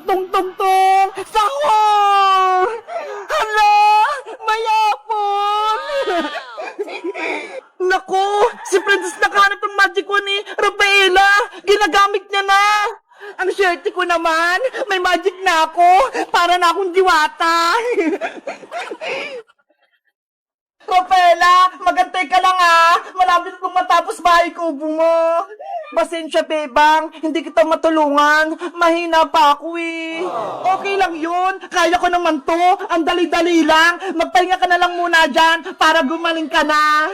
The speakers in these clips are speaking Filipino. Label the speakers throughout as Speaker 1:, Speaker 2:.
Speaker 1: tung tung tung! Sahur! Hala! Mayapon! Naku! Si Princess nakahanap ng magic wand ni Rafaela! Ginagamit niya na! Ang swerte ko naman! May magic na ako! Para na akong diwata! Rafaela, magantay ka lang ah. Malapit kong matapos bahay kubo mo. Pasensya, bebang. Hindi kita matulungan. Mahina pa ako eh. Okay lang yun. Kaya ko naman to. Ang dali-dali lang. Magpahinga ka na lang muna dyan para gumaling ka na.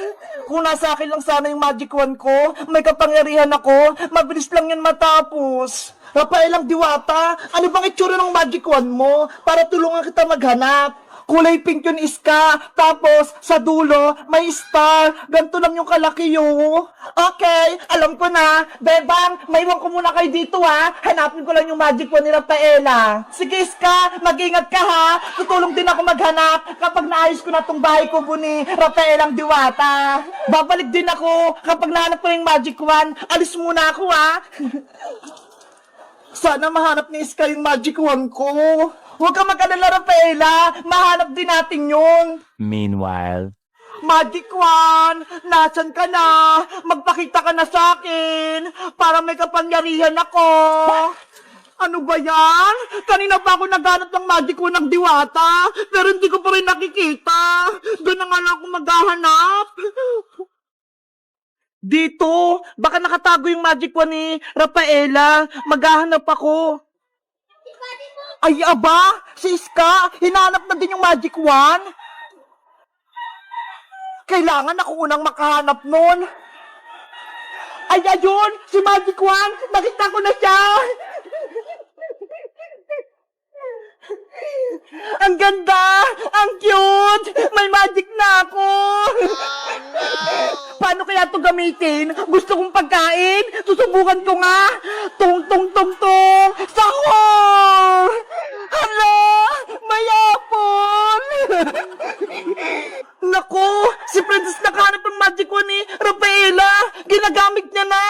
Speaker 1: Kung nasa akin lang sana yung magic wand ko, may kapangyarihan ako, mabilis lang yan matapos. Rafaelang diwata, ano bang itsura ng magic wand mo para tulungan kita maghanap? Kulay pink yun, Iska. Tapos, sa dulo, may star. Ganito lang yung kalaki yun. Okay, alam ko na. Bebang, maiwan ko muna kayo dito ha. Hanapin ko lang yung magic wand ni Rafaela. Sige, Iska, mag-ingat ka ha. Tutulong din ako maghanap kapag naayos ko na tong bahay kubo ni Rafaelang Diwata. Babalik din ako kapag nahanap ko yung magic wand. Alis muna ako ha. Sana mahanap ni Iska yung magic wand ko. Huwag ka mag-alala, Rafaela. Mahanap din natin yun.
Speaker 2: Meanwhile,
Speaker 1: Magic wand, nasan ka na? Magpakita ka na sa akin para may kapangyarihan ako. Ano ba yan? Kanina pa ako naghanap ng magic wand ng diwata, pero hindi ko pa rin nakikita. Doon na nga lang ako maghahanap. Dito, baka nakatago yung magic wand ni Rafaela. Maghahanap ako. Ay, aba! Si Iska, hinahanap na din yung magic wand. Kailangan ako unang makahanap nun. Ay, ayun! Si magic wand! Nakita ko na siya! Ang ganda! Ang cute! May magic na ako! Paano kaya ito gamitin? Gusto kong pagkain? Susubukan ko nga! Tung tung tung tung! Sahur! Hala! Mayapon! Naku! Si Princess nakahanap ng magic wand ni Rafaela! Ginagamit niya na!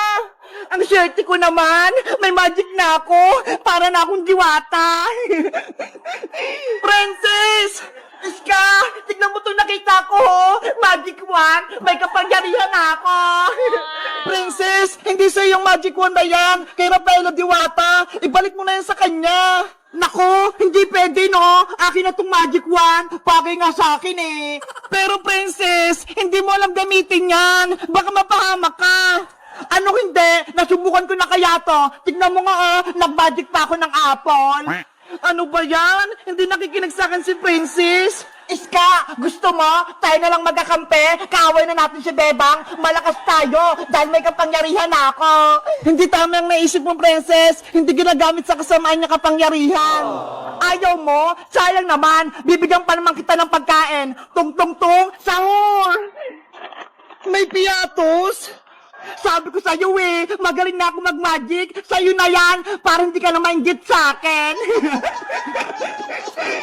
Speaker 1: Ang swerte ko naman! May magic na ako! Para na akong diwata! Princess! Iska! Tignan mo itong nakita ko! Magic wand! May kapangyarihan ako! Princess! Hindi sa'yo yung magic wand na yan! Kay Rafaela Diwata! Ibalik mo na yan sa kanya! Nako, hindi pwede no. Akin na tong magic wand. Bagay nga sa akin eh. Pero princess, hindi mo alam gamitin yan. Baka mapahamak ka. Ano hindi? Nasubukan ko na kaya to. Tignan mo nga nag-magic pa ako ng apple. Ano ba yan? Hindi nakikinig sa akin si princess. Iska, gusto mo? Tayo na lang magkakampi. Kaaway na natin si Bebang. Malakas tayo dahil may kapangyarihan ako. Hindi tama ang naisip mo, princess. Hindi ginagamit sa kasamaan niya kapangyarihan. Ayaw mo? Sayang naman. Bibigyan pa naman kita ng pagkain. Tung tung tung, sahur! May piatos? Sabi ko sa'yo eh, magaling na ako mag-magic. Sa'yo na yan, para hindi ka na mainggit sa akin.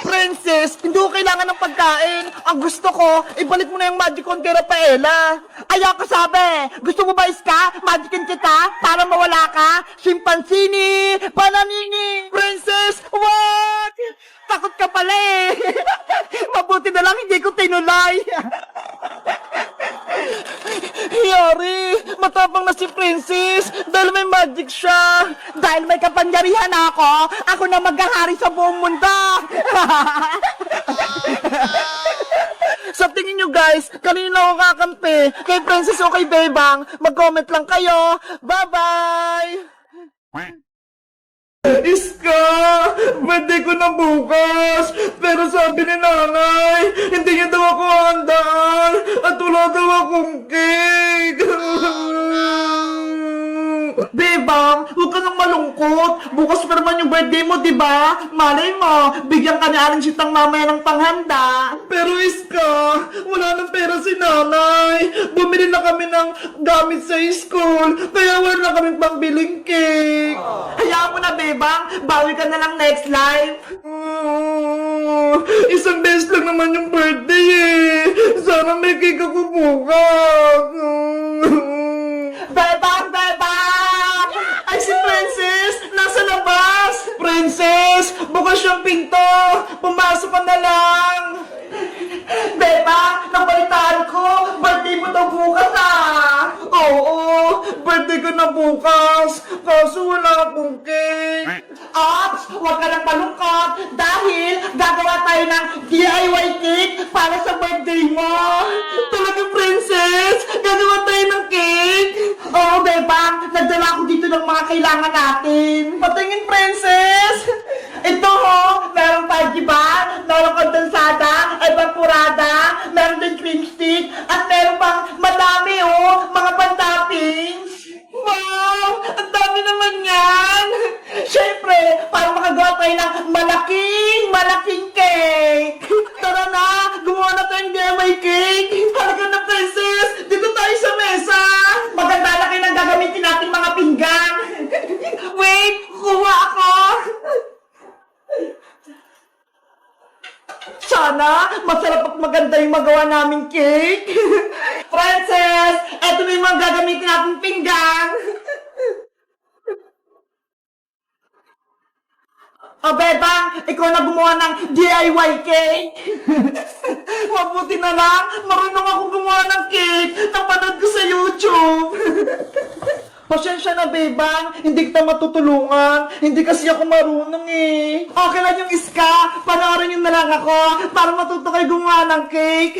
Speaker 1: Princess, hindi ko kailangan ng pagkain. Ang gusto ko, ibalik mo na yung magic wand kay Rafaela. Ayaw ko sabi. Gusto mo ba, Iska? Magicin kita para mawala ka? Simpansini! Bananini! Princess, what? Takot ka pala eh. Mabuti na lang hindi ko tinulay. Yari, matapang na si Princess dahil may magic siya. Dahil may kapangyarihan ako na maghahari sa buong mundo. Sa tingin nyo guys, kanina ako kakampi? Kay Princess o kay Bebang? Mag-comment lang kayo. Bye-bye! Iska! Pwede ko na bukas! Pero sabi ni nanay, hindi niya daw ako handaan at wala daw akong cake! Bebang, huwag ka nang malungkot. Bukas pa naman yung birthday mo, diba? Malay mo, bigyan ka ni Aling Sitang mamaya ng panghanda. Pero Iska, wala nang pera si nanay. Bumili na kami ng gamit sa school, kaya wala na kaming pambiling cake. Hayaan mo na, Bebang. Bawi ka na lang next life. Isang beses lang naman yung birthday eh. Sana may cake ako bukas. Bebang! Bebang! Ay, si Princess! Nasa labas! Princess! Princess, bukas yung pinto. Pumasok ka na lang. Beba, nabalitaan ko, birthday mo daw bukas Oo, birthday ko na bukas. Kaso wala akong cake. Ops, huwag ka nang malungkot dahil gagawa tayo ng DIY cake para sa birthday mo. Talaga, Princess, gagawa tayo ng cake. Oo, Beba, nagdala ako dito ng mga kailangan natin. Patingin, Princess. Ito merong pajiban, merong kondensada, ay vaporada, meron din cream stick, at meron pang madami mga pan-toppings. Wow! Ang dami naman yan! Siyempre, para makagawa tayo ng malaking cake! Tara na! Gumawa na tayong DIY cake! Halika na, Princess! Dito tayo sa mesa! Maganda na kayo ng gagamitin natin mga pinggan! Wait! Kuha ako! Sana, masarap at maganda yung magawa naming cake. Princess, eto na yung mga gagamitin nating pinggan. O, Bebang, ikaw na gumawa ng DIY cake. Mabuti na lang, marunong ako gumawa ng cake. Napanood ko sa YouTube. Pasensya na, Bebang. Hindi kita matutulungan. Hindi kasi ako marunong Okay lang yung Iska. Panoorin nyo na lang ako para matuto kayo gumawa ng cake.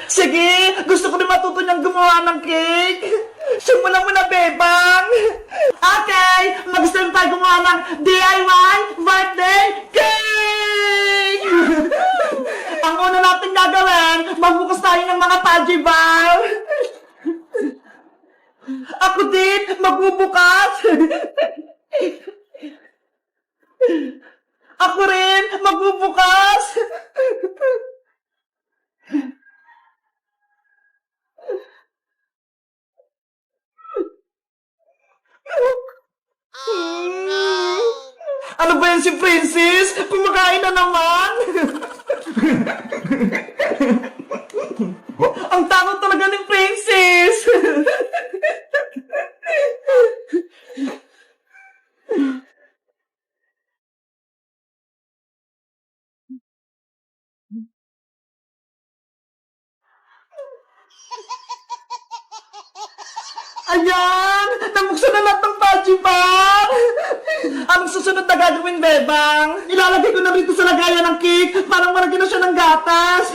Speaker 1: Sige, gusto ko rin matuto niyang gumawa ng cake. Simulan mo na, Bebang. Okay, mag-start tayo gumawa ng DIY birthday cake! Ang una natin gagawin, magbukas tayo ng mga Pudgy bar. Ako din, magbubukas. Ako rin, magbubukas. Ano ba yan si Princess? Kumakain na naman. Ang takot talaga ni Princess. Ayan! Nabuksan na lahat ng Pudgy bar! Anong susunod na gagawin, Bebang? Ilalagay ko na rito sa lagayan ng cake. Parang maragyan na siya ng gatas.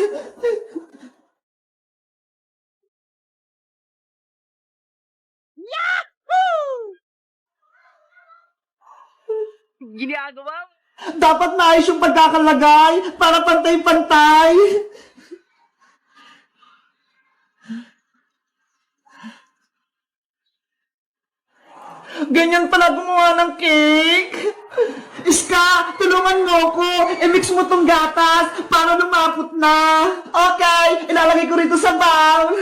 Speaker 2: Ginagawa mo?
Speaker 1: Dapat maayos yung pagkakalagay para pantay-pantay. Ganyan pala gumawa ng cake. Iska, tulungan mo ko. I-mix mo tong gatas para lumapot na. Okay, ilalagay ko rito sa bowl.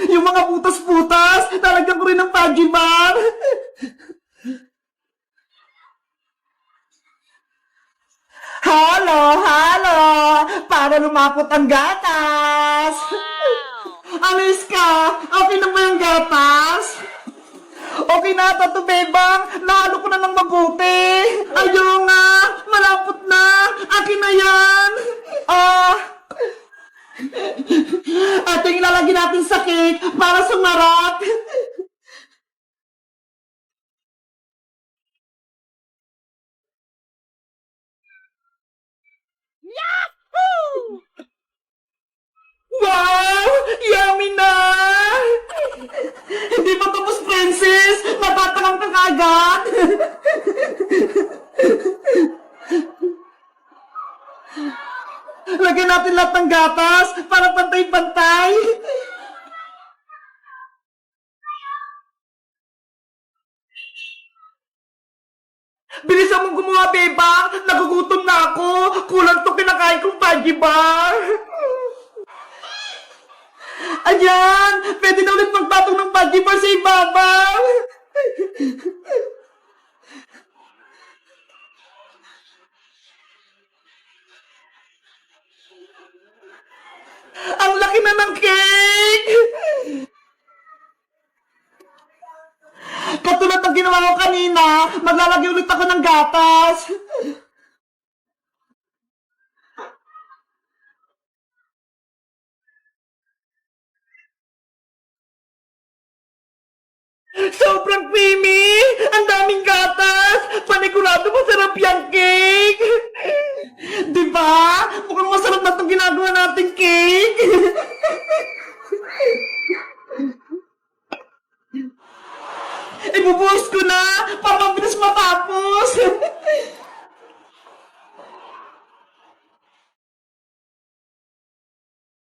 Speaker 1: Yung mga butas-butas, talagyan ko rin ng Pudgy bar. Halo, halo! Para lumapot ang gatas! Alis ka! Okay na ba yung gatas? Okay na ata to, Bebang! Nahalo ko na ng mabuti! Ayaw nga! Malapot na! Akin na yan! Ito yung ilalagay natin sa cake para sumarap! Wow! Yummy na! Hindi pa tapos, Princess! Natatakam ka agad! Lagyan natin lahat ng gatas para pantay-pantay! Bilisan mong gumawa, Bebang! Nagugutom na ako! Kulang to kinakain kong Pudgy bar! Ayan! Pwede na ulit magpatong ng Pudgy bar sa ibabaw! Ang laki na ng cake! ginawa ko kanina, maglalagay ulit ako ng gatas. Sobrang creamy! Ang daming gatas! Panigurado masarap yung cake! Di ba? Mukhang masarap na itong ginagawa nating cake! Ibubuhos ko na para mabilis matapos!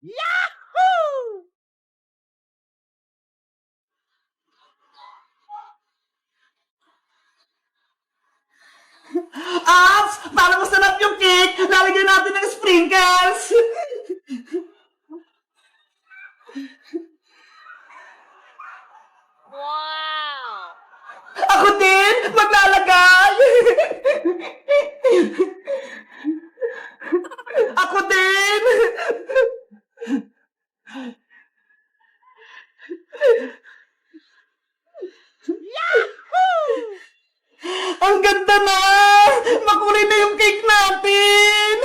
Speaker 1: Yahoo! Apps! Para masarap yung cake, lalagyan natin ng sprinkles!
Speaker 2: Wow!
Speaker 1: Ako din! Maglalagay! Ako din! Ang ganda na! Makulay na yung cake natin!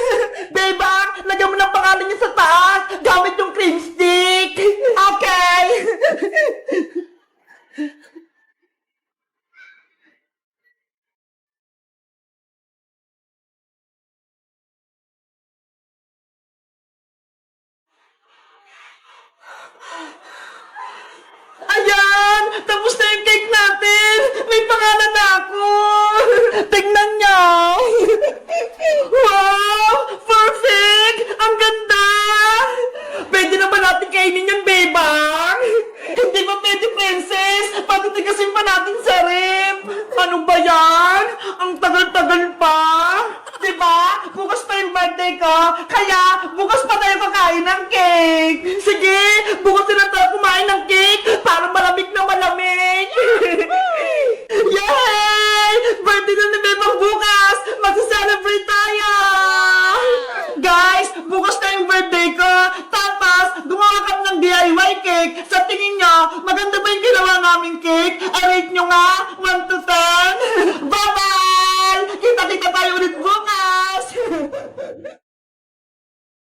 Speaker 1: Bebang, lagyan mo ng pangalan niya sa taas gamit yung cream stick! Okay! Ayan! Tapos na yung cake natin! May pangalan na ako! Tingnan niyo! Wow! Perfect! Ang ganda! Pwede na ba natin kainin yung bebang? Hindi ba pwede, princess? Patitigasin pa natin sa rep! Ano ba yan? Ang tagal-tagal pa! Diba? Bukas pa yung birthday ko, kaya bukas pa tayo kakain ng cake! Sige! Bukas na tayo kumain ng cake para malamig na malamig! Yay! Birthday na ni Bebang bukas! Magsa-celebrate tayo! Guys, bukas na yung birthday ko! Tapos, gumawa kami ng DIY cake! Sa tingin nyo, maganda ba yung ginawa naming cake? I-rate nyo nga, 1 to 10! Bye-bye! Kita-kita tayo ulit bukas!